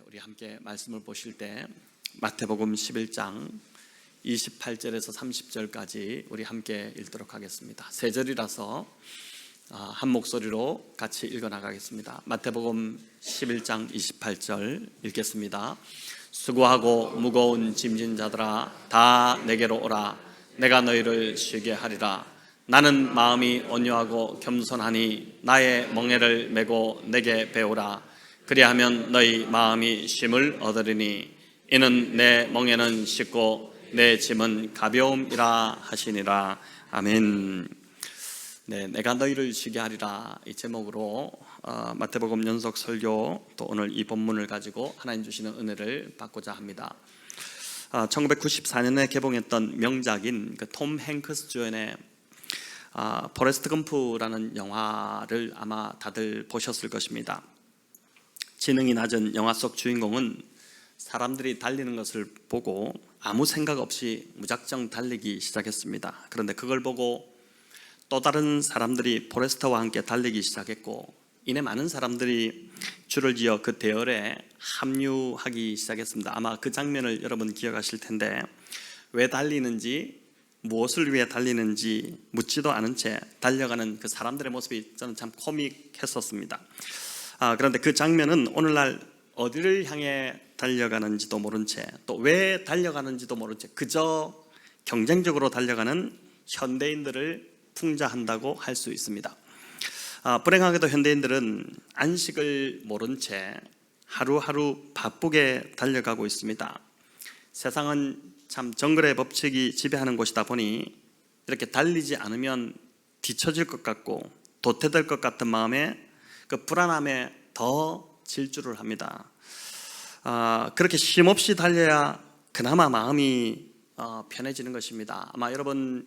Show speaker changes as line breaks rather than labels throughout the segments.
우리 함께 말씀을 보실 때 마태복음 11장 28절에서 30절까지 우리 함께 읽도록 하겠습니다. 세 절이라서 한 목소리로 같이 읽어 나가겠습니다. 마태복음 11장 28절 읽겠습니다. 수고하고 무거운 짐진 자들아 다 내게로 오라. 내가 너희를 쉬게 하리라. 나는 마음이 온유하고 겸손하니 나의 멍에를 메고 내게 배우라. 그리하면 너희 마음이 쉼을 얻으리니 이는 내 멍에는 쉽고 내 짐은 가벼움이라 하시니라. 아멘. 내가 너희를 쉬게 하리라, 이 제목으로 마태복음 연속 설교, 또 오늘 이 본문을 가지고 하나님 주시는 은혜를 받고자 합니다. 1994년에 개봉했던 명작인 톰 행크스 주연의 포레스트 검프라는 영화를 아마 다들 보셨을 것입니다. 지능이 낮은 영화 속 주인공은 사람들이 달리는 것을 보고 아무 생각 없이 무작정 달리기 시작했습니다. 그런데 그걸 보고 또 다른 사람들이 포레스터와 함께 달리기 시작했고, 이내 많은 사람들이 줄을 지어 그 대열에 합류하기 시작했습니다. 아마 그 장면을 여러분 기억하실 텐데, 왜 달리는지, 무엇을 위해 달리는지 묻지도 않은 채 달려가는 그 사람들의 모습이 저는 참 코믹했었습니다. 그런데 그 장면은 오늘날 어디를 향해 달려가는지도 모른 채, 또 왜 달려가는지도 모른 채 그저 경쟁적으로 달려가는 현대인들을 풍자한다고 할 수 있습니다. 불행하게도 현대인들은 안식을 모른 채 하루하루 바쁘게 달려가고 있습니다. 세상은 참 정글의 법칙이 지배하는 곳이다 보니 이렇게 달리지 않으면 뒤처질 것 같고 도태될 것 같은 마음에 그 불안함에 더 질주를 합니다. 그렇게 쉼없이 달려야 그나마 마음이 편해지는 것입니다. 아마 여러분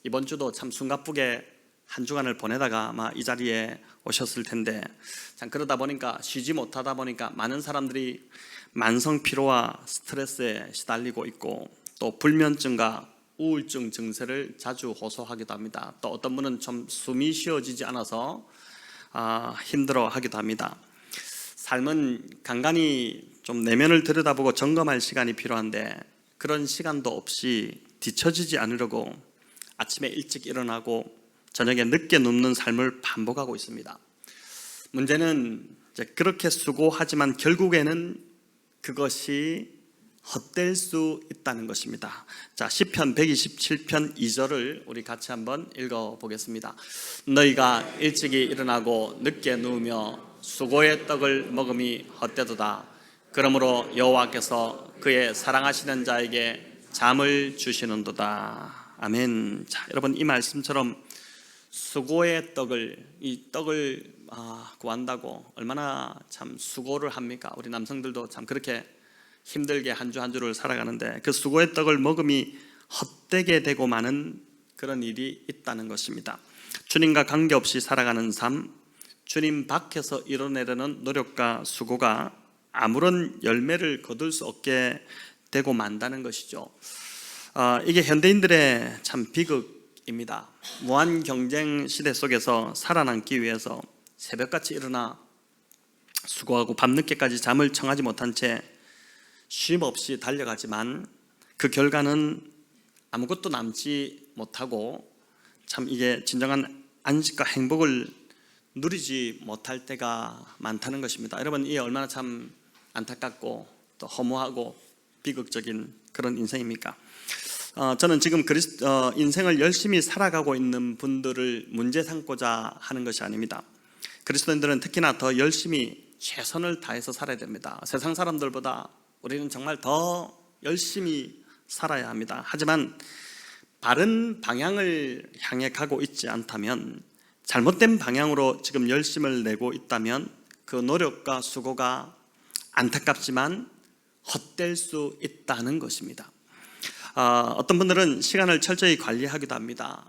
이번 주도 참 숨가쁘게 한 주간을 보내다가 아마 이 자리에 오셨을 텐데, 참 그러다 보니까 쉬지 못하다 보니까 많은 사람들이 만성 피로와 스트레스에 시달리고 있고, 또 불면증과 우울증 증세를 자주 호소하기도 합니다. 또 어떤 분은 좀 숨이 쉬어지지 않아서 힘들어하기도 합니다. 삶은 간간히 좀 내면을 들여다보고 점검할 시간이 필요한데, 그런 시간도 없이 뒤처지지 않으려고 아침에 일찍 일어나고 저녁에 늦게 눕는 삶을 반복하고 있습니다. 문제는 그렇게 수고하지만 결국에는 그것이 헛될 수 있다는 것입니다. 자, 시편 127편 2절을 우리 같이 한번 읽어보겠습니다. 너희가 일찍이 일어나고 늦게 누우며 수고의 떡을 먹음이 헛되도다. 그러므로 여호와께서 그의 사랑하시는 자에게 잠을 주시는도다. 아멘. 자, 여러분 이 말씀처럼 수고의 떡을, 이 떡을 구한다고 얼마나 참 수고를 합니까? 우리 남성들도 참 그렇게 힘들게 한 주 한 주를 살아가는데, 그 수고의 떡을 먹음이 헛되게 되고 마는 그런 일이 있다는 것입니다. 주님과 관계없이 살아가는 삶, 주님 밖에서 이뤄내려는 노력과 수고가 아무런 열매를 거둘 수 없게 되고 만다는 것이죠. 이게 현대인들의 참 비극입니다. 무한 경쟁 시대 속에서 살아남기 위해서 새벽같이 일어나 수고하고 밤늦게까지 잠을 청하지 못한 채 쉼 없이 달려가지만 그 결과는 아무것도 남지 못하고 참 이게 진정한 안식과 행복을 누리지 못할 때가 많다는 것입니다. 여러분, 이게 얼마나 참 안타깝고 또 허무하고 비극적인 그런 인생입니까? 저는 지금 인생을 열심히 살아가고 있는 분들을 문제 삼고자 하는 것이 아닙니다. 그리스도인들은 특히나 더 열심히 최선을 다해서 살아야 됩니다. 세상 사람들보다 우리는 정말 더 열심히 살아야 합니다. 하지만 바른 방향을 향해 가고 있지 않다면, 잘못된 방향으로 지금 열심을 내고 있다면 그 노력과 수고가 안타깝지만 헛될 수 있다는 것입니다. 어떤 분들은 시간을 철저히 관리하기도 합니다.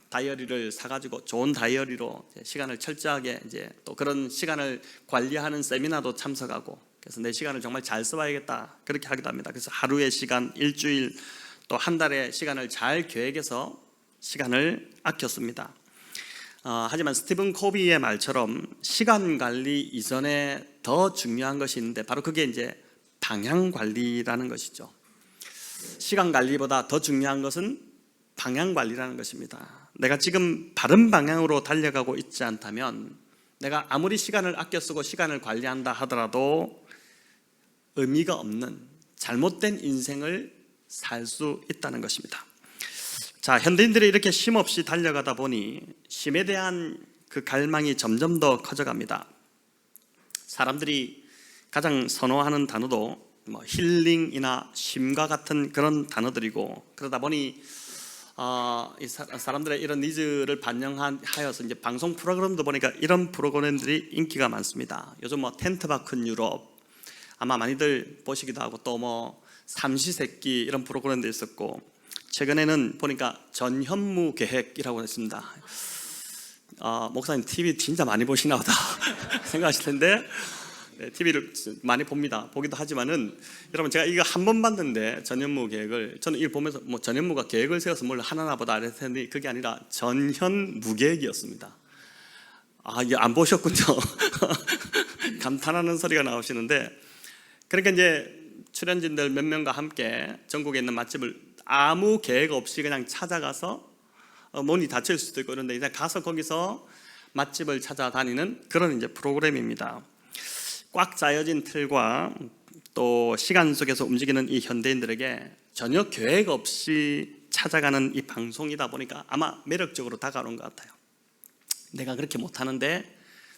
다이어리를 사가지고 좋은 다이어리로 시간을 철저하게 또 그런 시간을 관리하는 세미나도 참석하고, 그래서 내 시간을 정말 잘 써봐야겠다 그렇게 하기도 합니다. 그래서 하루의 시간, 일주일, 또 한 달의 시간을 잘 계획해서 시간을 아꼈습니다. 하지만 스티븐 코비의 말처럼 시간 관리 이전에 더 중요한 것이 있는데 바로 그게 이제 방향 관리라는 것이죠. 시간 관리보다 더 중요한 것은 방향 관리라는 것입니다. 내가 지금 바른 방향으로 달려가고 있지 않다면 내가 아무리 시간을 아껴 쓰고 시간을 관리한다 하더라도 의미가 없는 잘못된 인생을 살 수 있다는 것입니다. 자, 현대인들이 이렇게 쉼없이 달려가다 보니 쉼에 대한 그 갈망이 점점 더 커져갑니다. 사람들이 가장 선호하는 단어도 힐링이나 쉼과 같은 그런 단어들이고, 그러다 보니 사람들의 이런 니즈를 반영하여서 이제 방송 프로그램도 보니까 이런 프로그램들이 인기가 많습니다. 요즘 텐트박은 유럽 아마 많이들 보시기도 하고, 또 삼시세끼 이런 프로그램도 있었고, 최근에는 보니까 전현무 계획이라고 했습니다. 목사님 TV 진짜 많이 보시나 보다 생각하실 텐데, 네, TV를 많이 봅니다. 보기도 하지만은 여러분, 제가 이거 한 번 봤는데 전현무 계획을, 저는 이걸 보면서 전현무가 계획을 세워서 뭘 하나 보다 했는데 그게 아니라 전현무계획이었습니다. 이게 안 보셨군요. 감탄하는 소리가 나오시는데, 그러니까 이제 출연진들 몇 명과 함께 전국에 있는 맛집을 아무 계획 없이 그냥 찾아가서 문이 닫힐 수도 있고 그런데 이제 가서 거기서 맛집을 찾아다니는 그런 이제 프로그램입니다. 꽉 짜여진 틀과 또 시간 속에서 움직이는 이 현대인들에게 전혀 계획 없이 찾아가는 이 방송이다 보니까 아마 매력적으로 다가오는 것 같아요. 내가 그렇게 못하는데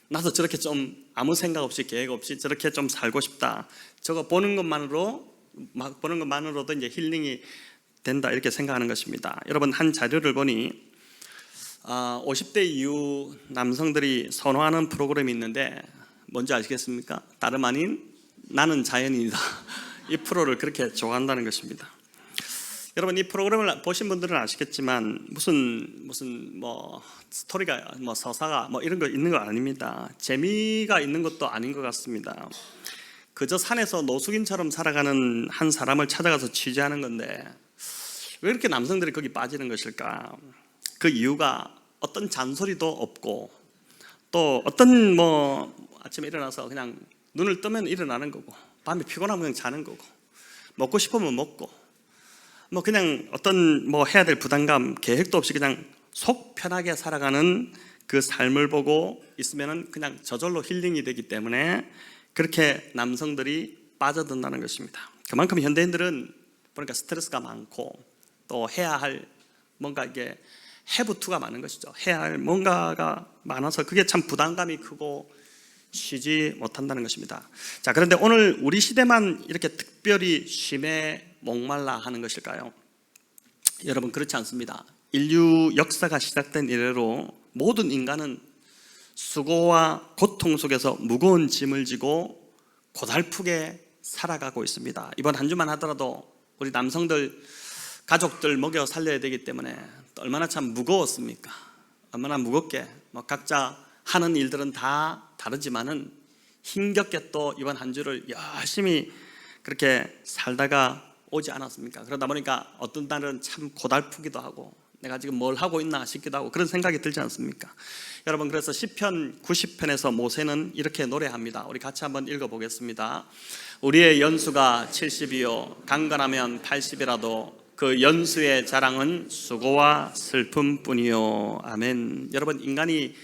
나도 저렇게 좀 아무 생각 없이 계획 없이 저렇게 좀 살고 싶다. 저거 보는 것만으로도 이제 힐링이 된다, 이렇게 생각하는 것입니다. 여러분, 한 자료를 보니 50대 이후 남성들이 선호하는 프로그램이 있는데 뭔지 아시겠습니까? 다름 아닌 나는 자연인이다. 이 프로를 그렇게 좋아한다는 것입니다. 여러분, 이 프로그램을 보신 분들은 아시겠지만 무슨 스토리가 서사가 이런 거 있는 거 아닙니다. 재미가 있는 것도 아닌 것 같습니다. 그저 산에서 노숙인처럼 살아가는 한 사람을 찾아가서 취재하는 건데 왜 이렇게 남성들이 거기 빠지는 것일까? 그 이유가 어떤 잔소리도 없고, 또 어떤 아침에 일어나서 그냥 눈을 뜨면 일어나는 거고, 밤에 피곤하면 그냥 자는 거고, 먹고 싶으면 먹고, 그냥 어떤 해야 될 부담감, 계획도 없이 그냥 속 편하게 살아가는 그 삶을 보고 있으면은 그냥 저절로 힐링이 되기 때문에 그렇게 남성들이 빠져든다는 것입니다. 그만큼 현대인들은 보니까 스트레스가 많고 또 해야 할 뭔가 이게 해부투가 많은 것이죠. 해야 할 뭔가가 많아서 그게 참 부담감이 크고 쉬지 못한다는 것입니다. 자, 그런데 오늘 우리 시대만 이렇게 특별히 쉼에 목말라 하는 것일까요? 여러분, 그렇지 않습니다. 인류 역사가 시작된 이래로 모든 인간은 수고와 고통 속에서 무거운 짐을 지고 고달프게 살아가고 있습니다. 이번 한 주만 하더라도 우리 남성들 가족들 먹여 살려야 되기 때문에 얼마나 참 무거웠습니까? 얼마나 무겁게 각자 하는 일들은 다 다르지만은 힘겹게 또 이번 한 주를 열심히 그렇게 살다가 오지 않았습니까? 그러다 보니까 어떤 날은 참 고달프기도 하고 내가 지금 뭘 하고 있나 싶기도 하고 그런 생각이 들지 않습니까? 여러분, 그래서 시편 90편에서 모세는 이렇게 노래합니다. 우리 같이 한번 읽어보겠습니다. 우리의 연수가 70이요 강건하면 80이라도 그 연수의 자랑은 수고와 슬픔뿐이요. 아멘. 여러분, 인간의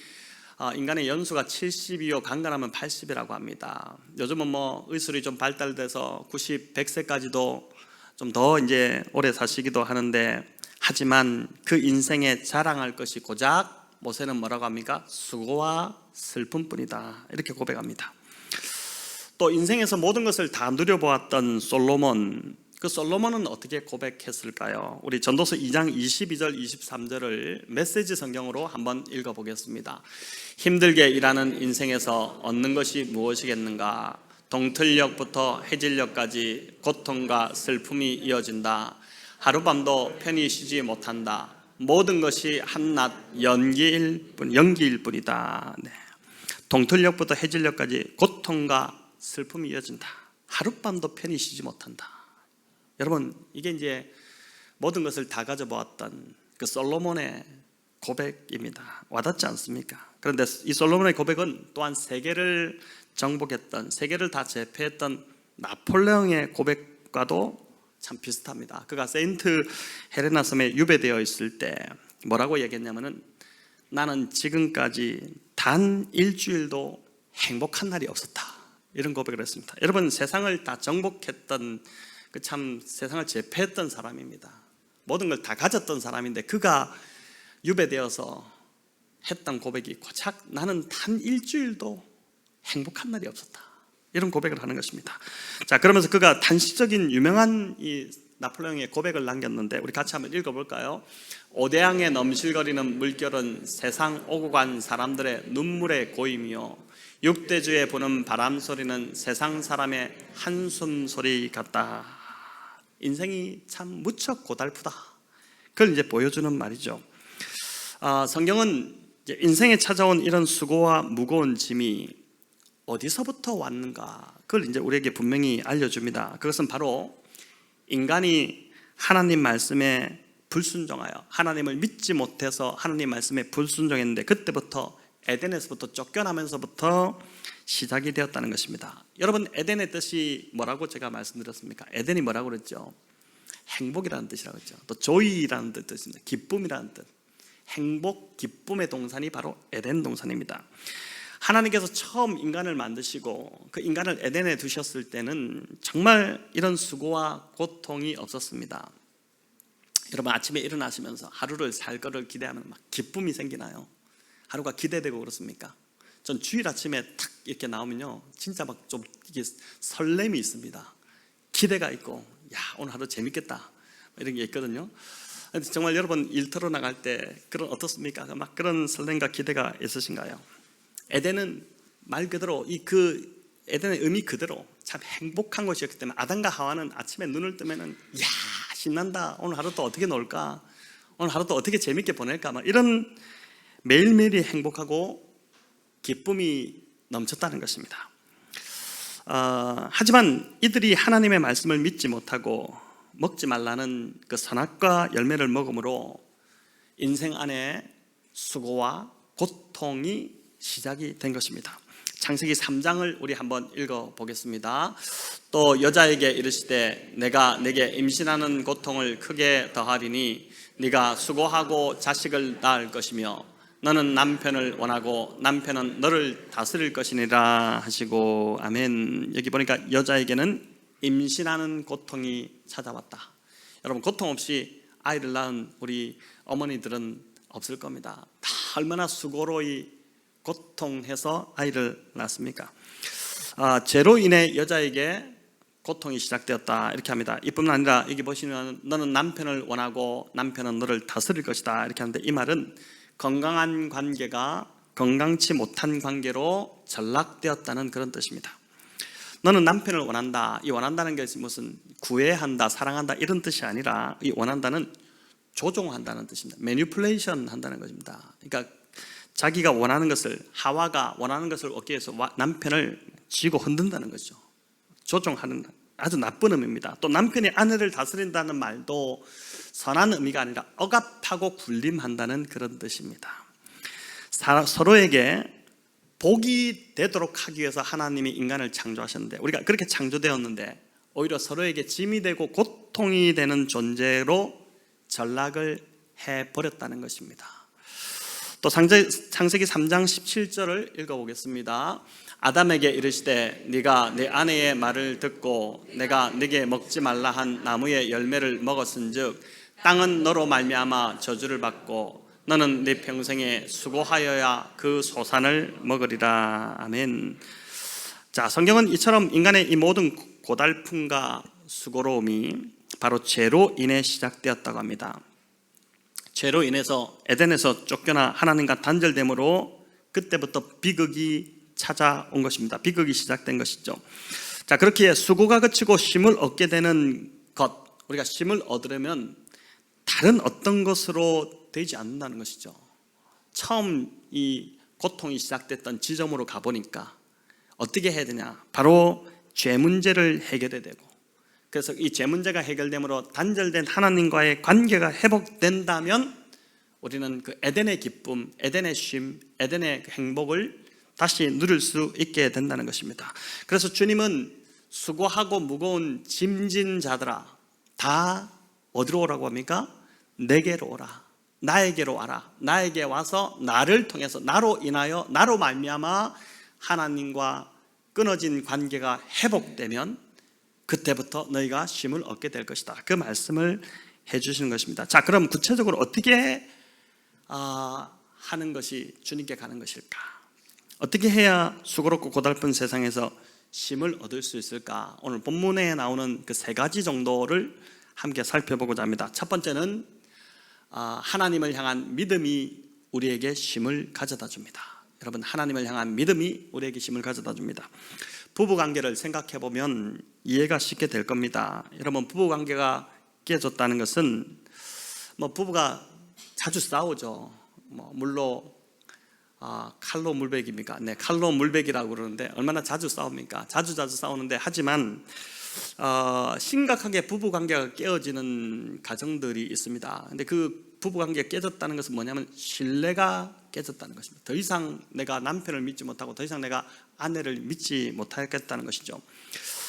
연수가 70이요 강건하면 80이라고 합니다. 요즘은 의술이 좀 발달돼서 90, 100세까지도 좀 더 이제 오래 사시기도 하는데, 하지만 그 인생에 자랑할 것이 고작 모세는 뭐라고 합니까? 수고와 슬픔뿐이다, 이렇게 고백합니다. 또 인생에서 모든 것을 다 누려보았던 솔로몬, 그 솔로몬은 어떻게 고백했을까요? 우리 전도서 2장 22절 23절을 메시지 성경으로 한번 읽어보겠습니다. 힘들게 일하는 인생에서 얻는 것이 무엇이겠는가? 동틀녘부터 해질녘까지 고통과 슬픔이 이어진다. 하룻밤도 편히 쉬지 못한다. 모든 것이 한낱 연기일 뿐이다. 네. 동틀녘부터 해질녘까지 고통과 슬픔이 이어진다. 하룻밤도 편히 쉬지 못한다. 여러분, 이게 이제 모든 것을 다 가져보았던 그 솔로몬의 고백입니다. 와닿지 않습니까? 그런데 이 솔로몬의 고백은 또한 세계를 정복했던, 세계를 다 제패했던 나폴레옹의 고백과도 참 비슷합니다. 그가 세인트 헬레나 섬에 유배되어 있을 때 뭐라고 얘기했냐면은, 나는 지금까지 단 일주일도 행복한 날이 없었다, 이런 고백을 했습니다. 여러분, 세상을 다 정복했던, 그 참 세상을 제패했던 사람입니다. 모든 걸 다 가졌던 사람인데 그가 유배되어서 했던 고백이 고작 나는 단 일주일도 행복한 날이 없었다, 이런 고백을 하는 것입니다. 자, 그러면서 그가 단시적인 유명한 이 나폴레옹의 고백을 남겼는데 우리 같이 한번 읽어볼까요? 오대양에 넘실거리는 물결은 세상 오고 간 사람들의 눈물의 고임이요, 육대주에 부는 바람 소리는 세상 사람의 한숨 소리 같다. 인생이 참 무척 고달프다, 그걸 이제 보여주는 말이죠. 성경은 이제 인생에 찾아온 이런 수고와 무거운 짐이 어디서부터 왔는가, 그걸 이제 우리에게 분명히 알려줍니다. 그것은 바로 인간이 하나님 말씀에 불순종하여, 하나님을 믿지 못해서 하나님 말씀에 불순종했는데, 그때부터 에덴에서부터 쫓겨나면서부터 시작이 되었다는 것입니다. 여러분, 에덴의 뜻이 뭐라고 제가 말씀드렸습니까? 에덴이 뭐라고 그랬죠? 행복이라는 뜻이라고 했죠. 또 조이라는 뜻입니다. 기쁨이라는 뜻. 행복, 기쁨의 동산이 바로 에덴 동산입니다. 하나님께서 처음 인간을 만드시고 그 인간을 에덴에 두셨을 때는 정말 이런 수고와 고통이 없었습니다. 여러분, 아침에 일어나시면서 하루를 살 거를 기대하면 막 기쁨이 생기나요? 하루가 기대되고 그렇습니까? 전 주일 아침에 탁 이렇게 나오면요, 진짜 막 좀 이게 설렘이 있습니다. 기대가 있고, 야, 오늘 하루 재밌겠다, 이런 게 있거든요. 정말 여러분, 일터로 나갈 때 그런 어떻습니까? 막 그런 설렘과 기대가 있으신가요? 에덴은 말 그대로 에덴의 의미 그대로 참 행복한 곳이었기 때문에 아담과 하와는 아침에 눈을 뜨면은, 야, 신난다, 오늘 하루 또 어떻게 놀까, 오늘 하루 또 어떻게 재밌게 보낼까, 막 이런 매일매일이 행복하고 기쁨이 넘쳤다는 것입니다. 하지만 이들이 하나님의 말씀을 믿지 못하고 먹지 말라는 그 선악과 열매를 먹음으로 인생 안에 수고와 고통이 시작이 된 것입니다. 창세기 3장을 우리 한번 읽어보겠습니다. 또 여자에게 이르시되 내가 네게 임신하는 고통을 크게 더하리니 네가 수고하고 자식을 낳을 것이며 너는 남편을 원하고 남편은 너를 다스릴 것이니라 하시고, 아멘. 여기 보니까 여자에게는 임신하는 고통이 찾아왔다. 여러분, 고통 없이 아이를 낳은 우리 어머니들은 없을 겁니다. 다 얼마나 수고로이 고통해서 아이를 낳습니까? 죄로 인해 여자에게 고통이 시작되었다, 이렇게 합니다. 이뿐만 아니라 여기 보시면 너는 남편을 원하고 남편은 너를 다스릴 것이다, 이렇게 하는데, 이 말은 건강한 관계가 건강치 못한 관계로 전락되었다는 그런 뜻입니다. 너는 남편을 원한다. 이 원한다는 것이 무슨 구애한다, 사랑한다 이런 뜻이 아니라, 이 원한다는 조종한다는 뜻입니다. 매니플레이션 한다는 것입니다. 그러니까 자기가 원하는 것을, 하와가 원하는 것을 얻기 위해서 남편을 쥐고 흔든다는 거죠. 조종하는 아주 나쁜 의미입니다. 또 남편이 아내를 다스린다는 말도 선한 의미가 아니라 억압하고 군림한다는 그런 뜻입니다. 서로에게 복이 되도록 하기 위해서 하나님이 인간을 창조하셨는데, 우리가 그렇게 창조되었는데 오히려 서로에게 짐이 되고 고통이 되는 존재로 전락을 해버렸다는 것입니다. 또 창세기 3장 17절을 읽어보겠습니다. 아담에게 이르시되 네가 내 아내의 말을 듣고 내가 네게 먹지 말라 한 나무의 열매를 먹었은즉 땅은 너로 말미암아 저주를 받고 너는 네 평생에 수고하여야 그 소산을 먹으리라. 아멘. 자, 성경은 이처럼 인간의 이 모든 고달픔과 수고로움이 바로 죄로 인해 시작되었다고 합니다. 죄로 인해서 에덴에서 쫓겨나 하나님과 단절됨으로 그때부터 비극이 찾아온 것입니다. 비극이 시작된 것이죠. 자, 그렇게 수고가 그치고 쉼을 얻게 되는 것, 우리가 쉼을 얻으려면 다른 어떤 것으로 되지 않는다는 것이죠. 처음 이 고통이 시작됐던 지점으로 가보니까 어떻게 해야 되냐, 바로 죄 문제를 해결해야 되고, 그래서 이 죄 문제가 해결됨으로 단절된 하나님과의 관계가 회복된다면 우리는 그 에덴의 기쁨, 에덴의 쉼, 에덴의 행복을 다시 누릴 수 있게 된다는 것입니다. 그래서 주님은 수고하고 무거운 짐진 자들아 다 어디로 오라고 합니까? 내게로 오라, 나에게로 와라. 나에게 와서 나를 통해서, 나로 인하여, 나로 말미암아 하나님과 끊어진 관계가 회복되면 그때부터 너희가 쉼을 얻게 될 것이다. 그 말씀을 해주시는 것입니다. 자, 그럼 구체적으로 어떻게 하는 것이 주님께 가는 것일까? 어떻게 해야 수고롭고 고달픈 세상에서 쉼을 얻을 수 있을까? 오늘 본문에 나오는 그 세 가지 정도를 함께 살펴보고자 합니다. 첫 번째는 하나님을 향한 믿음이 우리에게 쉼을 가져다 줍니다. 여러분, 하나님을 향한 믿음이 우리에게 쉼을 가져다 줍니다. 부부관계를 생각해 보면 이해가 쉽게 될 겁니다. 여러분, 부부관계가 깨졌다는 것은 부부가 자주 싸우죠. 물로 칼로 물베기입니까? 네, 칼로 물베기라고 그러는데 얼마나 자주 싸웁니까? 자주 싸우는데, 하지만 심각하게 부부관계가 깨어지는 가정들이 있습니다. 근데 그 부부관계가 깨졌다는 것은 뭐냐면 신뢰가 깨졌다는 것입니다. 더 이상 내가 남편을 믿지 못하고 더 이상 내가 아내를 믿지 못하겠다는 것이죠.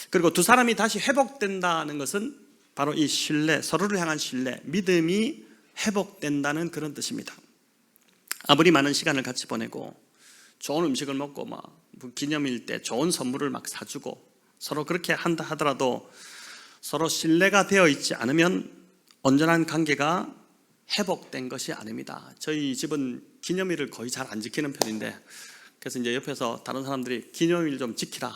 그리고 두 사람이 다시 회복된다는 것은 바로 이 신뢰, 서로를 향한 신뢰, 믿음이 회복된다는 그런 뜻입니다. 아무리 많은 시간을 같이 보내고 좋은 음식을 먹고 기념일 때 좋은 선물을 사주고 서로 그렇게 한다 하더라도 서로 신뢰가 되어 있지 않으면 온전한 관계가 회복된 것이 아닙니다. 저희 집은 기념일을 거의 잘 안 지키는 편인데, 그래서 이제 옆에서 다른 사람들이 기념일 좀 지키라,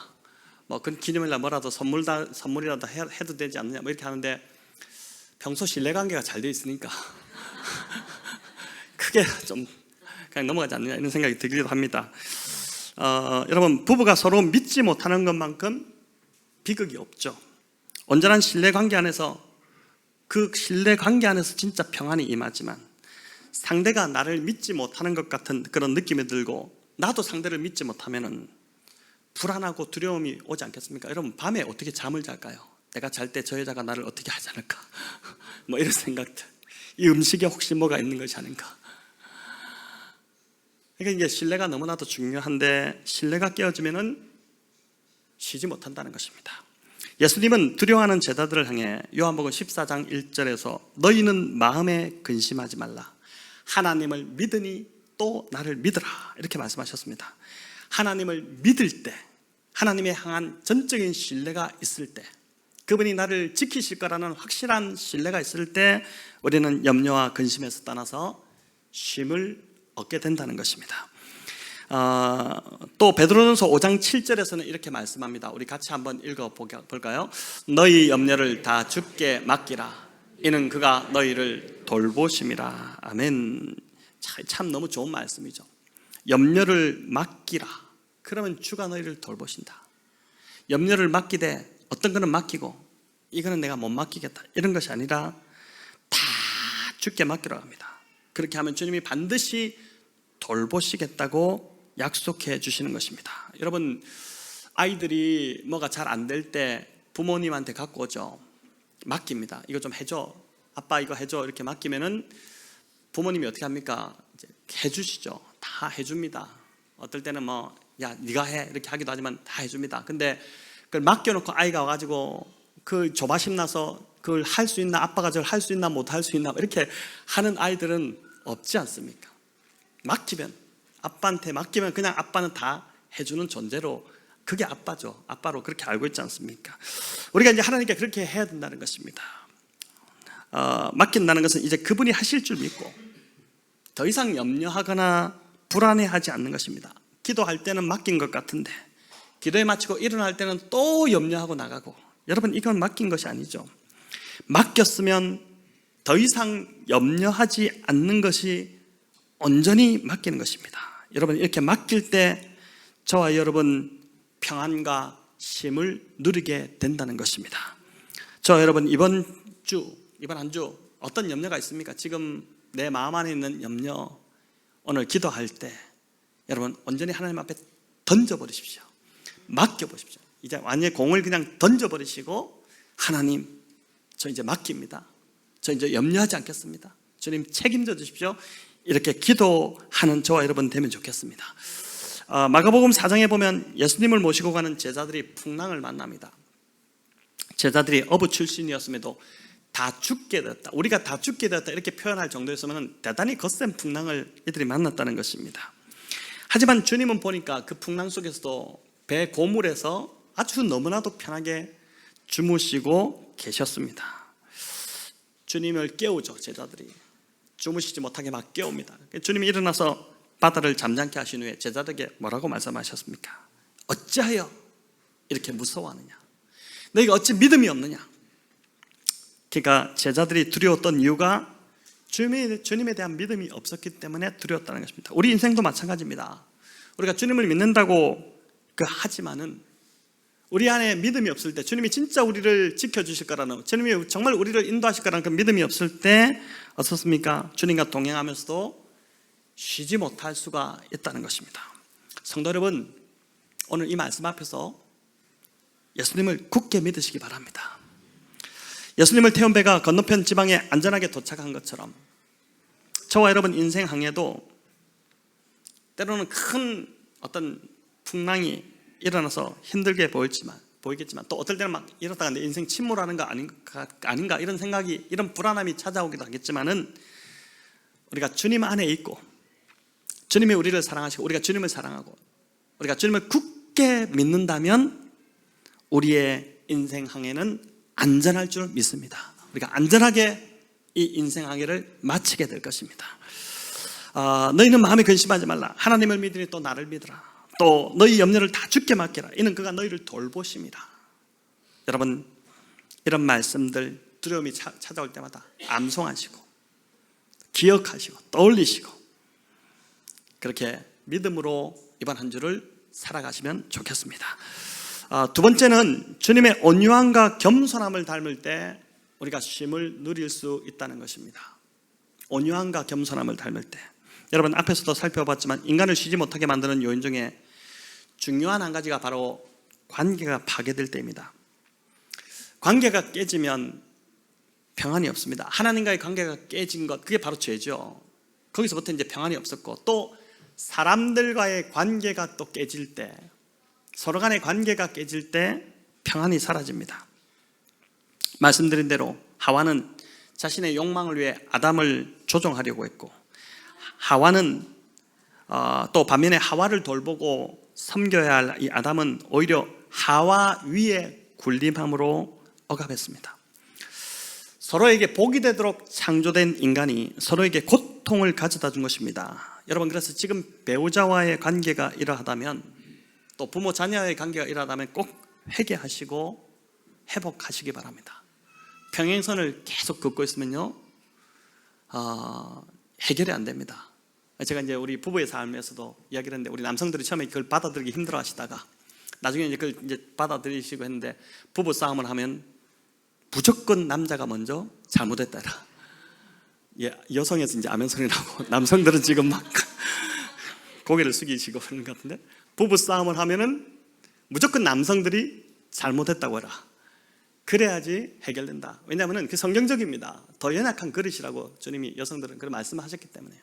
그 기념일날 뭐라도 선물이라도 해도 되지 않느냐 이렇게 하는데, 평소 신뢰관계가 잘 돼 있으니까 크게 좀 그냥 넘어가지 않느냐 이런 생각이 들기도 합니다. 여러분, 부부가 서로 믿지 못하는 것만큼 비극이 없죠. 온전한 신뢰관계 안에서, 그 신뢰관계 안에서 진짜 평안이 임하지만 상대가 나를 믿지 못하는 것 같은 그런 느낌이 들고 나도 상대를 믿지 못하면 불안하고 두려움이 오지 않겠습니까? 여러분, 밤에 어떻게 잠을 잘까요? 내가 잘 때 저 여자가 나를 어떻게 하지 않을까? 이런 생각들. 이 음식에 혹시 뭐가 있는 것이 아닌가? 그러니까 이게 신뢰가 너무나도 중요한데, 신뢰가 깨어지면은 쉬지 못한다는 것입니다. 예수님은 두려워하는 제자들을 향해 요한복음 14장 1절에서 너희는 마음에 근심하지 말라, 하나님을 믿으니 또 나를 믿으라, 이렇게 말씀하셨습니다. 하나님을 믿을 때, 하나님에 향한 전적인 신뢰가 있을 때, 그분이 나를 지키실 거라는 확실한 신뢰가 있을 때 우리는 염려와 근심에서 떠나서 쉼을 얻게 된다는 것입니다. 또 베드로전서 5장 7절에서는 이렇게 말씀합니다. 우리 같이 한번 읽어볼까요? 너희 염려를 다 주께 맡기라, 이는 그가 너희를 돌보심이라. 아멘. 참 너무 좋은 말씀이죠. 염려를 맡기라, 그러면 주가 너희를 돌보신다. 염려를 맡기되 어떤 거는 맡기고 이거는 내가 못 맡기겠다 이런 것이 아니라 다 주께 맡기라고 합니다. 그렇게 하면 주님이 반드시 돌보시겠다고 약속해 주시는 것입니다. 여러분, 아이들이 뭐가 잘 안 될 때 부모님한테 갖고 오죠. 맡깁니다. 이거 좀 해줘, 아빠 이거 해줘, 이렇게 맡기면은 부모님이 어떻게 합니까? 이제 해주시죠. 다 해줍니다. 어떨 때는 야 네가 해 이렇게 하기도 하지만 다 해줍니다. 근데 그걸 맡겨놓고 아이가 와가지고 그 조바심 나서 그걸 할 수 있나, 아빠가 저걸 할 수 있나 못 할 수 있나 이렇게 하는 아이들은 없지 않습니까? 아빠한테 맡기면 그냥 아빠는 다 해주는 존재로, 그게 아빠죠. 아빠로 그렇게 알고 있지 않습니까? 우리가 이제 하나님께 그렇게 해야 된다는 것입니다. 맡긴다는 것은 이제 그분이 하실 줄 믿고 더 이상 염려하거나 불안해하지 않는 것입니다. 기도할 때는 맡긴 것 같은데 기도에 마치고 일어날 때는 또 염려하고 나가고, 여러분, 이건 맡긴 것이 아니죠. 맡겼으면 더 이상 염려하지 않는 것이 온전히 맡기는 것입니다. 여러분, 이렇게 맡길 때 저와 여러분 평안과 쉼을 누리게 된다는 것입니다. 저 여러분, 이번 한 주 어떤 염려가 있습니까? 지금 내 마음 안에 있는 염려, 오늘 기도할 때 여러분 온전히 하나님 앞에 던져버리십시오. 맡겨보십시오. 이제 완전히 공을 그냥 던져버리시고, 하나님, 저 이제 맡깁니다. 저 이제 염려하지 않겠습니다. 주님 책임져 주십시오. 이렇게 기도하는 저와 여러분 되면 좋겠습니다. 마가복음 4장에 보면 예수님을 모시고 가는 제자들이 풍랑을 만납니다. 제자들이 어부 출신이었음에도 다 죽게 되었다, 우리가 다 죽게 되었다 이렇게 표현할 정도였으면 대단히 거센 풍랑을 이들이 만났다는 것입니다. 하지만 주님은 보니까 그 풍랑 속에서도 배 고물에서 아주 너무나도 편하게 주무시고 계셨습니다. 주님을 깨우죠. 제자들이 주무시지 못하게 막 깨웁니다. 주님이 일어나서 바다를 잠잠케 하신 후에 제자들에게 뭐라고 말씀하셨습니까? 어찌하여 이렇게 무서워하느냐? 너희가 어찌 믿음이 없느냐? 그러니까 제자들이 두려웠던 이유가 주님에 대한 믿음이 없었기 때문에 두려웠다는 것입니다. 우리 인생도 마찬가지입니다. 우리가 주님을 믿는다고 하지만은 우리 안에 믿음이 없을 때, 주님이 진짜 우리를 지켜주실 거라는, 주님이 정말 우리를 인도하실 거라는 그 믿음이 없을 때 어떻습니까? 주님과 동행하면서도 쉬지 못할 수가 있다는 것입니다. 성도 여러분, 오늘 이 말씀 앞에서 예수님을 굳게 믿으시기 바랍니다. 예수님을 태운 배가 건너편 지방에 안전하게 도착한 것처럼 저와 여러분 인생 항해도 때로는 큰 어떤 풍랑이 일어나서 힘들게 보이겠지만 또 어떨 때는 막 이러다가 내 인생 침몰하는 거 아닌가 이런 생각이, 이런 불안함이 찾아오기도 하겠지만은 우리가 주님 안에 있고 주님이 우리를 사랑하시고 우리가 주님을 사랑하고 우리가 주님을 굳게 믿는다면 우리의 인생 항해는 안전할 줄 믿습니다. 우리가 안전하게 이 인생 항해를 마치게 될 것입니다. 너희는 마음에 근심하지 말라. 하나님을 믿으니 또 나를 믿으라. 또 너희 염려를 다 주께 맡기라. 이는 그가 너희를 돌보십니다. 여러분, 이런 말씀들 두려움이 찾아올 때마다 암송하시고 기억하시고 떠올리시고 그렇게 믿음으로 이번 한 주를 살아가시면 좋겠습니다. 두 번째는 주님의 온유함과 겸손함을 닮을 때 우리가 쉼을 누릴 수 있다는 것입니다. 온유함과 겸손함을 닮을 때, 여러분 앞에서도 살펴봤지만 인간을 쉬지 못하게 만드는 요인 중에 중요한 한 가지가 바로 관계가 파괴될 때입니다. 관계가 깨지면 평안이 없습니다. 하나님과의 관계가 깨진 것, 그게 바로 죄죠. 거기서부터 이제 평안이 없었고, 또 사람들과의 관계가 또 깨질 때, 서로 간의 관계가 깨질 때 평안이 사라집니다. 말씀드린 대로 하와는 자신의 욕망을 위해 아담을 조종하려고 했고, 하와는 또 반면에 하와를 돌보고 섬겨야 할 이 아담은 오히려 하와 위에 군림함으로 억압했습니다. 서로에게 복이 되도록 창조된 인간이 서로에게 고통을 가져다 준 것입니다. 여러분, 그래서 지금 배우자와의 관계가 이러하다면, 또 부모 자녀와의 관계가 이러하다면 꼭 회개하시고 회복하시기 바랍니다. 평행선을 계속 긋고 있으면요, 해결이 안 됩니다. 제가 이제 우리 부부의 삶에서도 이야기를 했는데, 우리 남성들이 처음에 그걸 받아들이기 힘들어 하시다가 나중에 이제 그걸 이제 받아들이시고 했는데, 부부 싸움을 하면 무조건 남자가 먼저 잘못했다라. 예, 여성에서 이제 아멘 소리 나고 남성들은 지금 막 고개를 숙이시고 그런 것 같은데, 부부 싸움을 하면은 무조건 남성들이 잘못했다고 해라. 그래야지 해결된다. 왜냐하면 그 성경적입니다. 더 연약한 그릇이라고 주님이 여성들은 그런 말씀하셨기 때문에.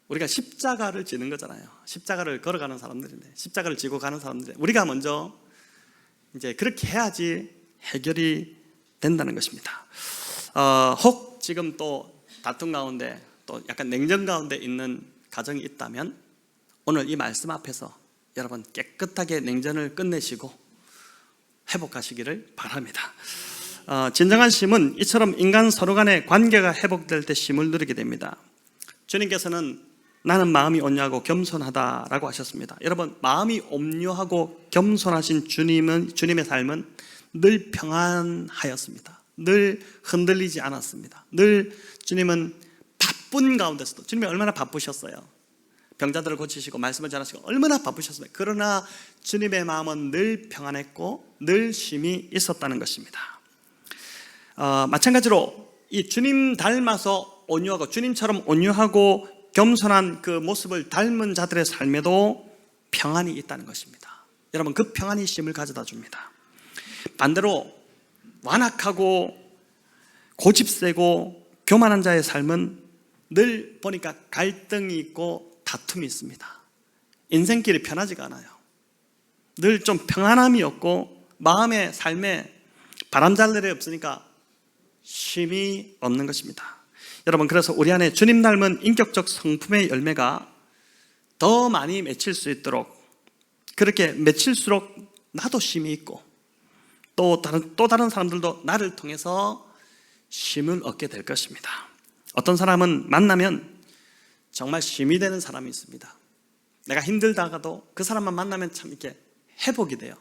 우리가 십자가를 지는 거잖아요. 십자가를 걸어가는 사람들인데, 십자가를 지고 가는 사람들인데, 우리가 먼저 이제 그렇게 해야지 해결이 된다는 것입니다. 혹 지금 또 다툼 가운데, 또 약간 냉전 가운데 있는 가정이 있다면 오늘 이 말씀 앞에서 여러분 깨끗하게 냉전을 끝내시고 회복하시기를 바랍니다. 진정한 쉼은 이처럼 인간 서로 간의 관계가 회복될 때 쉼을 누리게 됩니다. 주님께서는 나는 마음이 온유하고 겸손하다라고 하셨습니다. 여러분, 마음이 온유하고 겸손하신 주님의 삶은 늘 평안하였습니다. 늘 흔들리지 않았습니다. 늘 주님은 바쁜 가운데서도, 주님이 얼마나 바쁘셨어요. 병자들을 고치시고 말씀을 전하시고 얼마나 바쁘셨습니까? 그러나 주님의 마음은 늘 평안했고 늘 쉼이 있었다는 것입니다. 마찬가지로 이 주님 닮아서 온유하고 주님처럼 온유하고 겸손한 그 모습을 닮은 자들의 삶에도 평안이 있다는 것입니다. 여러분, 그 평안이 쉼을 가져다 줍니다. 반대로 완악하고 고집세고 교만한 자의 삶은 늘 보니까 갈등이 있고 다툼이 있습니다. 인생길이 편하지가 않아요. 늘 좀 평안함이 없고 마음의 삶에 바람잘 일이 없으니까 쉼이 없는 것입니다. 여러분, 그래서 우리 안에 주님 닮은 인격적 성품의 열매가 더 많이 맺힐 수 있도록, 그렇게 맺힐수록 나도 쉼이 있고 또 다른 사람들도 나를 통해서 쉼을 얻게 될 것입니다. 어떤 사람은 만나면 정말 쉼이 되는 사람이 있습니다. 내가 힘들다가도 그 사람만 만나면 참 이렇게 회복이 돼요.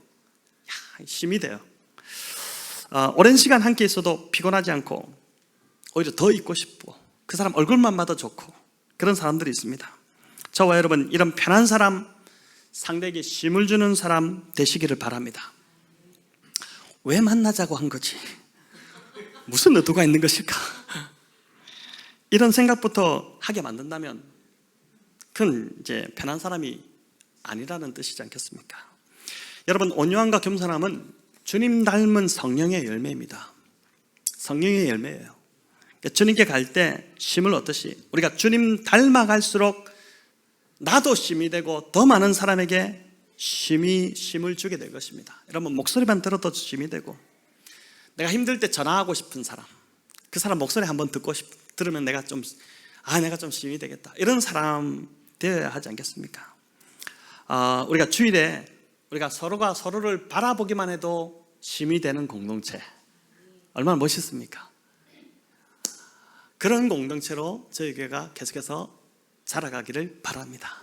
쉼이 돼요. 오랜 시간 함께 있어도 피곤하지 않고 오히려 더 있고 싶고 그 사람 얼굴만 봐도 좋고 그런 사람들이 있습니다. 저와 여러분, 이런 편한 사람, 상대에게 쉼을 주는 사람 되시기를 바랍니다. 왜 만나자고 한 거지? 무슨 의도가 있는 것일까? 이런 생각부터 하게 만든다면 그건 이제 편한 사람이 아니라는 뜻이지 않겠습니까? 여러분, 온유함과 겸손함은 주님 닮은 성령의 열매입니다. 성령의 열매예요. 주님께 갈 때 쉼을 얻듯이 우리가 주님 닮아갈수록 나도 쉼이 되고 더 많은 사람에게 쉼을 주게 될 것입니다. 여러분, 목소리만 들어도 쉼이 되고, 내가 힘들 때 전화하고 싶은 사람, 그 사람 목소리 한번 들으면 내가 좀 쉼이 되겠다, 이런 사람 되어야 하지 않겠습니까? 우리가 주일에 우리가 서로가 서로를 바라보기만 해도 쉼이 되는 공동체, 얼마나 멋있습니까? 그런 공동체로 저희 교회가 계속해서 자라가기를 바랍니다.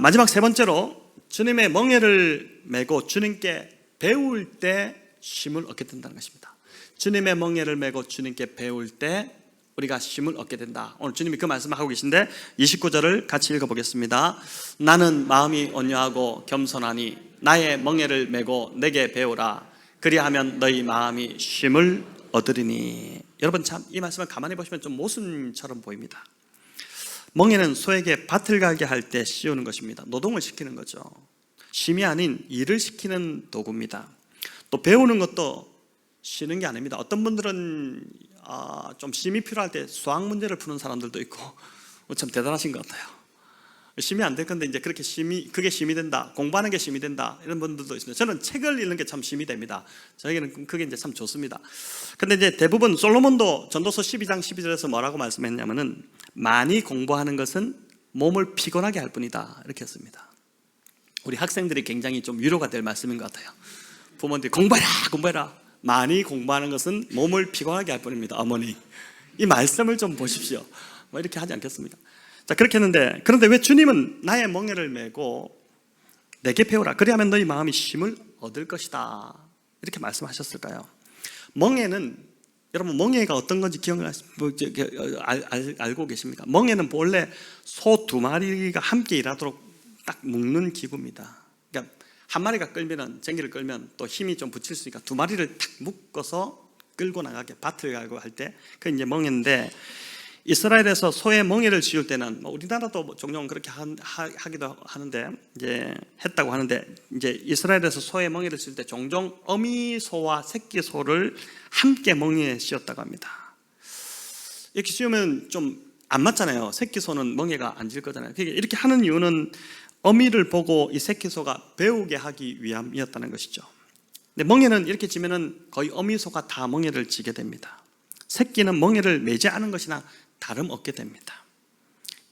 마지막 세 번째로, 주님의 멍에를 메고 주님께 배울 때 쉼을 얻게 된다는 것입니다. 주님의 멍에를 메고 주님께 배울 때 우리가 쉼을 얻게 된다. 오늘 주님이 그 말씀을 하고 계신데 29절을 같이 읽어보겠습니다. 나는 마음이 온유하고 겸손하니 나의 멍에를 메고 내게 배우라. 그리하면 너희 마음이 쉼을 얻으리니. 여러분, 참 이 말씀을 가만히 보시면 좀 모순처럼 보입니다. 멍에는 소에게 밭을 가게 할 때 씌우는 것입니다. 노동을 시키는 거죠. 쉼이 아닌 일을 시키는 도구입니다. 또 배우는 것도 쉬는 게 아닙니다. 어떤 분들은 좀 쉼이 필요할 때 수학 문제를 푸는 사람들도 있고 참 대단하신 것 같아요. 쉼이 안 될 건데 이제 그게 쉼이 된다, 공부하는 게 쉼이 된다, 이런 분들도 있습니다. 저는 책을 읽는 게 참 쉼이 됩니다. 저에게는 그게 이제 참 좋습니다. 근데 이제 대부분 솔로몬도 전도서 12장 12절에서 뭐라고 말씀했냐면은 많이 공부하는 것은 몸을 피곤하게 할 뿐이다, 이렇게 했습니다. 우리 학생들이 굉장히 좀 위로가 될 말씀인 것 같아요. 부모님들이 공부해라. 많이 공부하는 것은 몸을 피곤하게 할 뿐입니다. 어머니, 이 말씀을 좀 보십시오. 뭐 이렇게 하지 않겠습니까? 자, 그렇게 했는데, 그런데 왜 주님은 나의 멍에를 메고 내게 배우라, 그리하면 너희 마음이 쉼을 얻을 것이다, 이렇게 말씀하셨을까요? 멍에는, 여러분, 멍에가 어떤 건지 알고 계십니까? 멍에는 원래 소 2마리가 함께 일하도록 딱 묶는 기구입니다. 그러니까 한 마리가 끌면은, 쟁기를 끌면 또 힘이 좀 붙일 수 있으니까 2마리를 탁 묶어서 끌고 나가게, 밭을 갈고 할 때, 그게 이제 멍에인데, 이스라엘에서 소의 멍에를 지울 때는 우리나라도 종종 그렇게 하기도 하는데, 이제 했다고 하는데, 이제 이스라엘에서 소의 멍에를 지울 때 종종 어미 소와 새끼 소를 함께 멍에에 씌웠다고 합니다. 이렇게 씌우면 좀 안 맞잖아요. 새끼 소는 멍에가 안 질 거잖아요. 그러니까 이렇게 하는 이유는 어미를 보고 이 새끼 소가 배우게 하기 위함이었다는 것이죠. 근데 멍에는 이렇게 지면은 거의 어미 소가 다 멍에를 지게 됩니다. 새끼는 멍에를 매지 않은 것이나 다름없게 됩니다.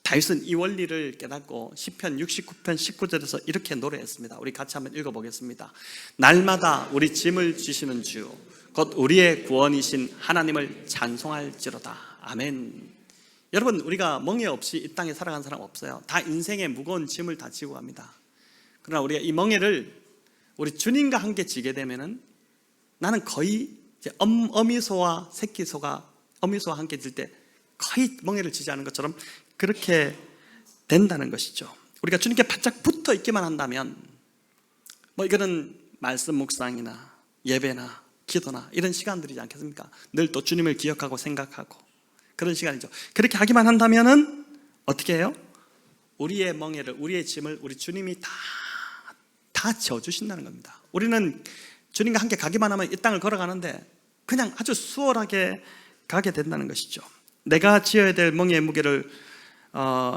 다윗은 이 원리를 깨닫고 시편 69편 19절에서 이렇게 노래했습니다. 우리 같이 한번 읽어보겠습니다. 날마다 우리 짐을 지시는 주, 곧 우리의 구원이신 하나님을 찬송할지로다. 아멘. 여러분, 우리가 멍에 없이 이 땅에 살아간 사람 없어요. 다 인생의 무거운 짐을 다 지고 갑니다. 그러나 우리가 이 멍에를 우리 주님과 함께 지게 되면은, 나는 거의 이제 어미소와 새끼소가 어미소와 함께 질 때 거의 멍에를 지지 않은 것처럼 그렇게 된다는 것이죠. 우리가 주님께 바짝 붙어 있기만 한다면, 뭐 이거는 말씀 묵상이나 예배나 기도나 이런 시간들이지 않겠습니까? 늘 또 주님을 기억하고 생각하고 그런 시간이죠. 그렇게 하기만 한다면은 어떻게 해요? 우리의 멍에를, 우리의 짐을 우리 주님이 다 지어주신다는 겁니다. 우리는 주님과 함께 가기만 하면 이 땅을 걸어가는데 그냥 아주 수월하게 가게 된다는 것이죠. 내가 지어야 될 멍에의 무게를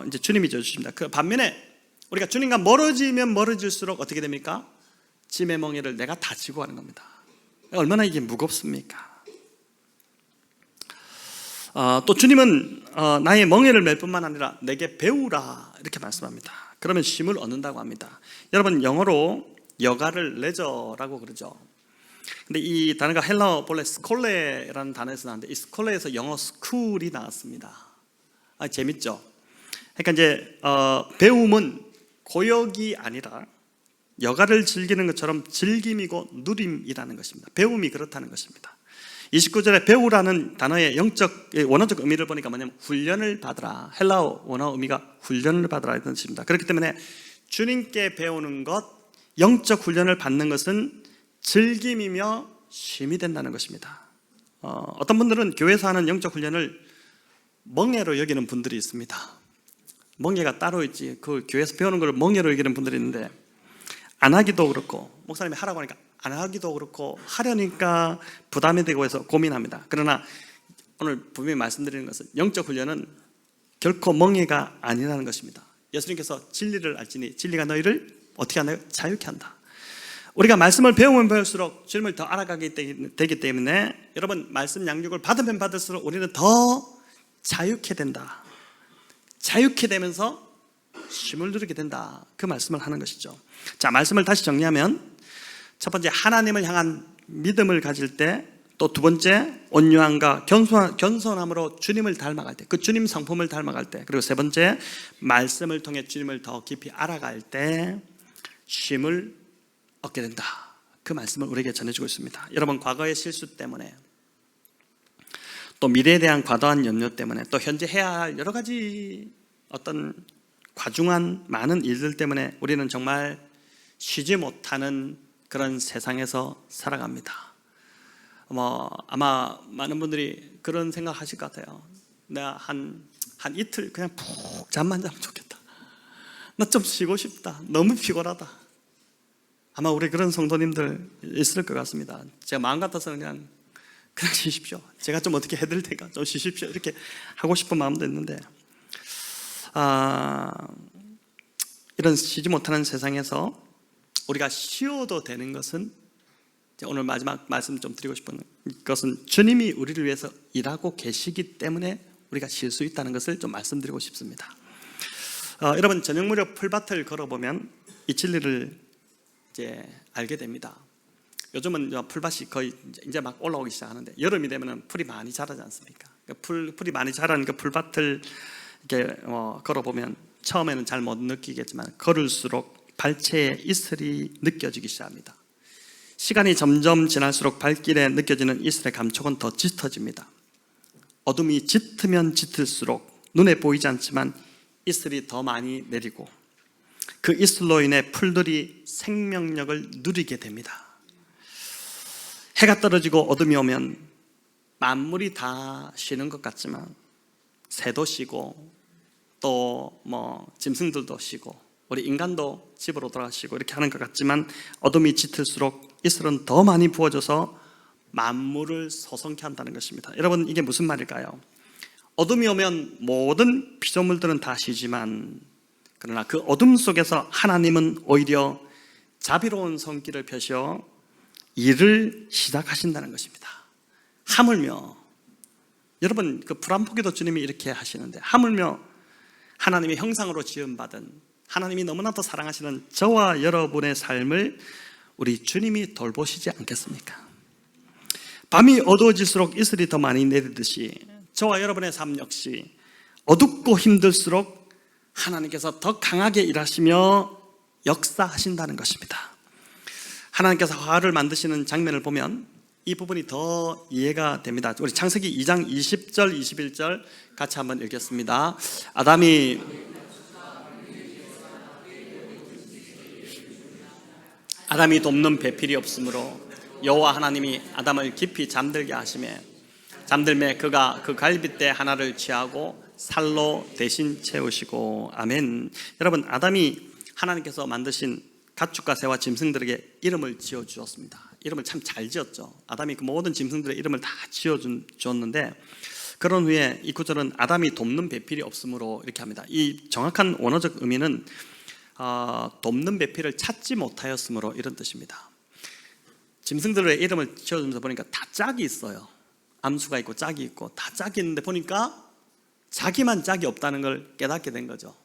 이제 주님이 져주십니다. 그 반면에 우리가 주님과 멀어지면 멀어질수록 어떻게 됩니까? 짐의 멍에를 내가 다 지고 가는 겁니다. 얼마나 이게 무겁습니까? 또 주님은 나의 멍에를 맬 뿐만 아니라 내게 배우라 이렇게 말씀합니다. 그러면 쉼을 얻는다고 합니다. 여러분, 영어로 여가를 레저라고 그러죠. 근데 이 단어가 헬라어 본래 스콜레라는 단어에서 나왔는데, 이 스콜레에서 영어 스쿨이 나왔습니다. 재밌죠? 그러니까 이제 배움은 고역이 아니라 여가를 즐기는 것처럼 즐김이고 누림이라는 것입니다. 배움이 그렇다는 것입니다. 29절에 배우라는 단어의 원어적 의미를 보니까 뭐냐면 훈련을 받으라. 헬라어 원어 의미가 훈련을 받으라 이런 뜻입니다. 그렇기 때문에 주님께 배우는 것, 영적 훈련을 받는 것은 즐김이며 쉼이 된다는 것입니다. 어떤 분들은 교회에서 하는 영적 훈련을 멍해로 여기는 분들이 있습니다. 멍해가 따로 있지, 그 교회에서 배우는 걸 멍해로 여기는 분들이 있는데, 안 하기도 그렇고, 목사님이 하라고 하니까 안 하기도 그렇고, 하려니까 부담이 되고 해서 고민합니다. 그러나 오늘 분명히 말씀드리는 것은 영적 훈련은 결코 멍해가 아니라는 것입니다. 예수님께서 진리를 알지니 진리가 너희를 어떻게 하나요? 자유케 한다. 우리가 말씀을 배우면 배울수록 주님을 더 알아가게 되기 때문에, 여러분, 말씀 양육을 받으면 받을수록 우리는 더 자유케 된다. 자유케 되면서 쉼을 누리게 된다. 그 말씀을 하는 것이죠. 자, 말씀을 다시 정리하면, 첫 번째, 하나님을 향한 믿음을 가질 때, 또 두 번째, 온유함과 겸손함으로 주님을 닮아갈 때, 그 주님 성품을 닮아갈 때, 그리고 세 번째, 말씀을 통해 주님을 더 깊이 알아갈 때 쉼을 얻게 된다. 그 말씀을 우리에게 전해주고 있습니다. 여러분, 과거의 실수 때문에, 또 미래에 대한 과도한 염려 때문에, 또 현재 해야 할 여러 가지 어떤 과중한 많은 일들 때문에 우리는 정말 쉬지 못하는 그런 세상에서 살아갑니다. 아마 많은 분들이 그런 생각 하실 것 같아요. 내가 한 이틀 그냥 푹 잠만 자면 좋겠다. 나 좀 쉬고 싶다. 너무 피곤하다. 아마 우리 그런 성도님들 있을 것 같습니다. 제가 마음 같아서는 그냥 쉬십시오. 제가 좀 어떻게 해드릴 테니까 좀 쉬십시오. 이렇게 하고 싶은 마음도 있는데, 이런 쉬지 못하는 세상에서 우리가 쉬어도 되는 것은, 오늘 마지막 말씀 좀 드리고 싶은 것은, 주님이 우리를 위해서 일하고 계시기 때문에 우리가 쉴 수 있다는 것을 좀 말씀드리고 싶습니다. 여러분, 저녁 무렵 풀밭을 걸어보면 이 진리를 이제 알게 됩니다. 요즘은 풀밭이 거의 이제 막 올라오기 시작하는데, 여름이 되면 풀이 많이 자라지 않습니까? 풀이 많이 자라는 그 풀밭을 이렇게 걸어보면 처음에는 잘 못 느끼겠지만 걸을수록 발체의 이슬이 느껴지기 시작합니다. 시간이 점점 지날수록 발길에 느껴지는 이슬의 감촉은 더 짙어집니다. 어둠이 짙으면 짙을수록 눈에 보이지 않지만 이슬이 더 많이 내리고, 그 이슬로 인해 풀들이 생명력을 누리게 됩니다. 해가 떨어지고 어둠이 오면 만물이 다 쉬는 것 같지만 새도 쉬고, 또 짐승들도 쉬고, 우리 인간도 집으로 돌아가시고 이렇게 하는 것 같지만, 어둠이 짙을수록 이슬은 더 많이 부어져서 만물을 소성케 한다는 것입니다. 여러분, 이게 무슨 말일까요? 어둠이 오면 모든 피조물들은 다 쉬지만, 그러나 그 어둠 속에서 하나님은 오히려 자비로운 손길을 펴셔 일을 시작하신다는 것입니다. 하물며, 여러분, 그 풀 한 포기도 주님이 이렇게 하시는데, 하물며 하나님의 형상으로 지음받은, 하나님이 너무나도 사랑하시는 저와 여러분의 삶을 우리 주님이 돌보시지 않겠습니까? 밤이 어두워질수록 이슬이 더 많이 내리듯이 저와 여러분의 삶 역시 어둡고 힘들수록 하나님께서 더 강하게 일하시며 역사하신다는 것입니다. 하나님께서 화를 만드시는 장면을 보면 이 부분이 더 이해가 됩니다. 우리 창세기 2장 20절 21절 같이 한번 읽겠습니다. 아담이 돕는 배필이 없으므로 여호와 하나님이 아담을 깊이 잠들게 하시매, 잠들매 그가 그 갈빗대 하나를 취하고 살로 대신 채우시고. 아멘. 여러분, 아담이 하나님께서 만드신 가축과 새와 짐승들에게 이름을 지어주었습니다. 이름을 참 잘 지었죠. 아담이 그 모든 짐승들의 이름을 다 지어주었는데, 그런 후에 이 구절은 아담이 돕는 배필이 없으므로 이렇게 합니다. 이 정확한 원어적 의미는 돕는 배필을 찾지 못하였으므로 이런 뜻입니다. 짐승들의 이름을 지어주면서 보니까 다 짝이 있어요. 암수가 있고 짝이 있고 다 짝이 있는데 보니까 자기만 짝이 없다는 걸 깨닫게 된 거죠.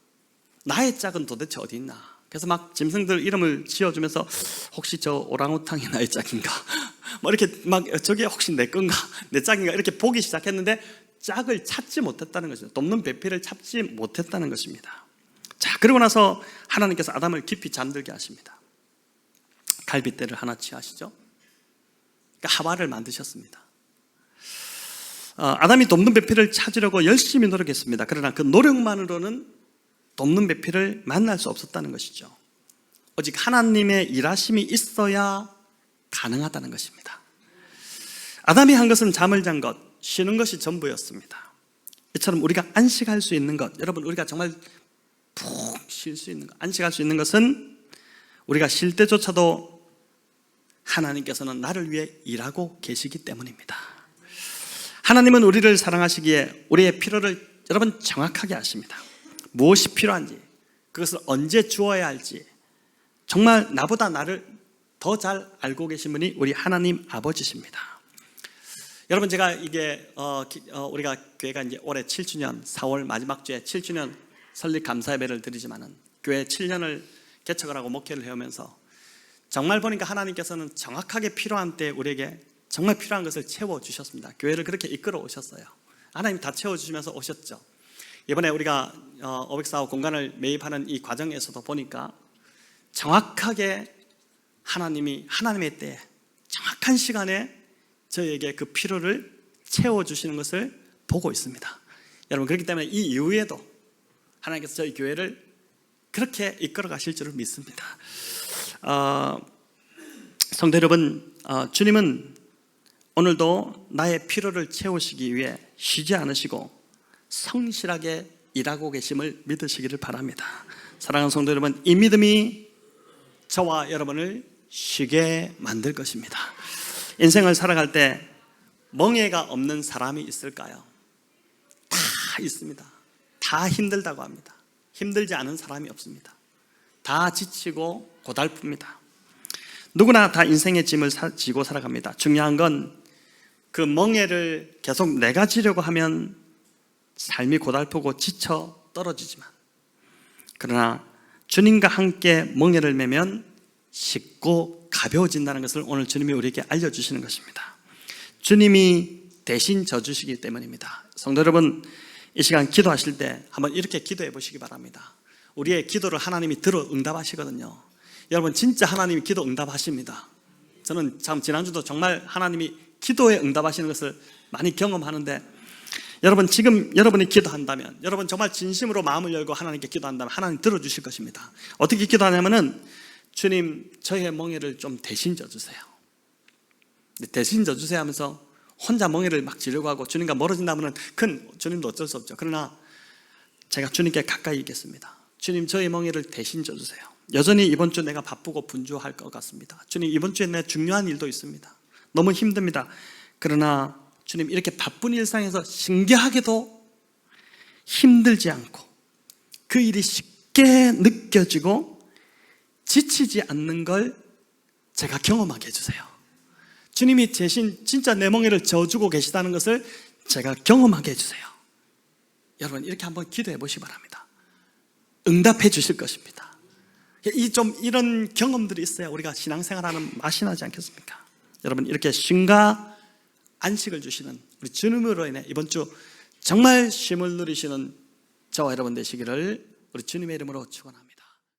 나의 짝은 도대체 어디 있나? 그래서 막 짐승들 이름을 지어주면서 혹시 저 오랑우탕이 나의 짝인가? 뭐 이렇게 막 저게 혹시 내 건가? 내 짝인가? 이렇게 보기 시작했는데 짝을 찾지 못했다는 것이죠. 돕는 배필을 찾지 못했다는 것입니다. 자, 그러고 나서 하나님께서 아담을 깊이 잠들게 하십니다. 갈빗대를 하나 취하시죠. 그러니까 하와를 만드셨습니다. 아담이 돕는 배필을 찾으려고 열심히 노력했습니다. 그러나 그 노력만으로는 돕는 배필을 만날 수 없었다는 것이죠. 오직 하나님의 일하심이 있어야 가능하다는 것입니다. 아담이 한 것은 잠을 잔 것, 쉬는 것이 전부였습니다. 이처럼 우리가 안식할 수 있는 것, 여러분 우리가 정말 푹 쉴 수 있는 것, 안식할 수 있는 것은 우리가 쉴 때조차도 하나님께서는 나를 위해 일하고 계시기 때문입니다. 하나님은 우리를 사랑하시기에 우리의 필요를 여러분 정확하게 아십니다. 무엇이 필요한지, 그것을 언제 주어야 할지 정말 나보다 나를 더 잘 알고 계신 분이 우리 하나님 아버지십니다. 여러분 제가 이게 우리가 교회가 이제 올해 7주년 4월 마지막 주에 7주년 설립 감사 예배를 드리지만은 교회 7년을 개척을 하고 목회를 해오면서 정말 보니까 하나님께서는 정확하게 필요한 때 우리에게 정말 필요한 것을 채워주셨습니다. 교회를 그렇게 이끌어 오셨어요. 하나님 다 채워주시면서 오셨죠. 이번에 우리가 504호 공간을 매입하는 이 과정에서도 보니까 정확하게 하나님이 하나님의 때에 정확한 시간에 저희에게 그 필요를 채워주시는 것을 보고 있습니다. 여러분 그렇기 때문에 이 이후에도 하나님께서 저희 교회를 그렇게 이끌어 가실 줄을 믿습니다. 성도 여러분, 주님은 오늘도 나의 필요를 채우시기 위해 쉬지 않으시고 성실하게 일하고 계심을 믿으시기를 바랍니다. 사랑하는 성도 여러분, 이 믿음이 저와 여러분을 쉬게 만들 것입니다. 인생을 살아갈 때 멍해가 없는 사람이 있을까요? 다 있습니다. 다 힘들다고 합니다. 힘들지 않은 사람이 없습니다. 다 지치고 고달픕니다. 누구나 다 인생의 짐을 지고 살아갑니다. 중요한 건 그 멍해를 계속 내가 지려고 하면 삶이 고달프고 지쳐 떨어지지만, 그러나 주님과 함께 멍해를 메면 쉽고 가벼워진다는 것을 오늘 주님이 우리에게 알려주시는 것입니다. 주님이 대신 져주시기 때문입니다. 성도 여러분, 이 시간 기도하실 때 한번 이렇게 기도해 보시기 바랍니다. 우리의 기도를 하나님이 들어 응답하시거든요. 여러분 진짜 하나님이 기도 응답하십니다. 저는 참 지난주도 정말 하나님이 기도에 응답하시는 것을 많이 경험하는데, 여러분 지금 여러분이 기도한다면, 여러분 정말 진심으로 마음을 열고 하나님께 기도한다면 하나님 들어주실 것입니다. 어떻게 기도하냐면은, 주님 저의 멍에를 좀 대신 져주세요. 대신 져주세요 하면서 혼자 멍에를 막 지려고 하고 주님과 멀어진다면 큰 주님도 어쩔 수 없죠. 그러나 제가 주님께 가까이 있겠습니다. 주님 저의 멍에를 대신 져주세요. 여전히 이번 주 내가 바쁘고 분주할 것 같습니다. 주님 이번 주에 내 중요한 일도 있습니다. 너무 힘듭니다. 그러나 주님 이렇게 바쁜 일상에서 신기하게도 힘들지 않고 그 일이 쉽게 느껴지고 지치지 않는 걸 제가 경험하게 해주세요. 주님이 대신 진짜 내 멍에를 져주고 계시다는 것을 제가 경험하게 해주세요. 여러분 이렇게 한번 기도해 보시기 바랍니다. 응답해 주실 것입니다. 이런 경험들이 있어야 우리가 신앙생활하는 맛이 나지 않겠습니까? 여러분 이렇게 쉼과 안식을 주시는 우리 주님으로 인해 이번 주 정말 쉼을 누리시는 저와 여러분 되시기를 우리 주님의 이름으로 축원합니다.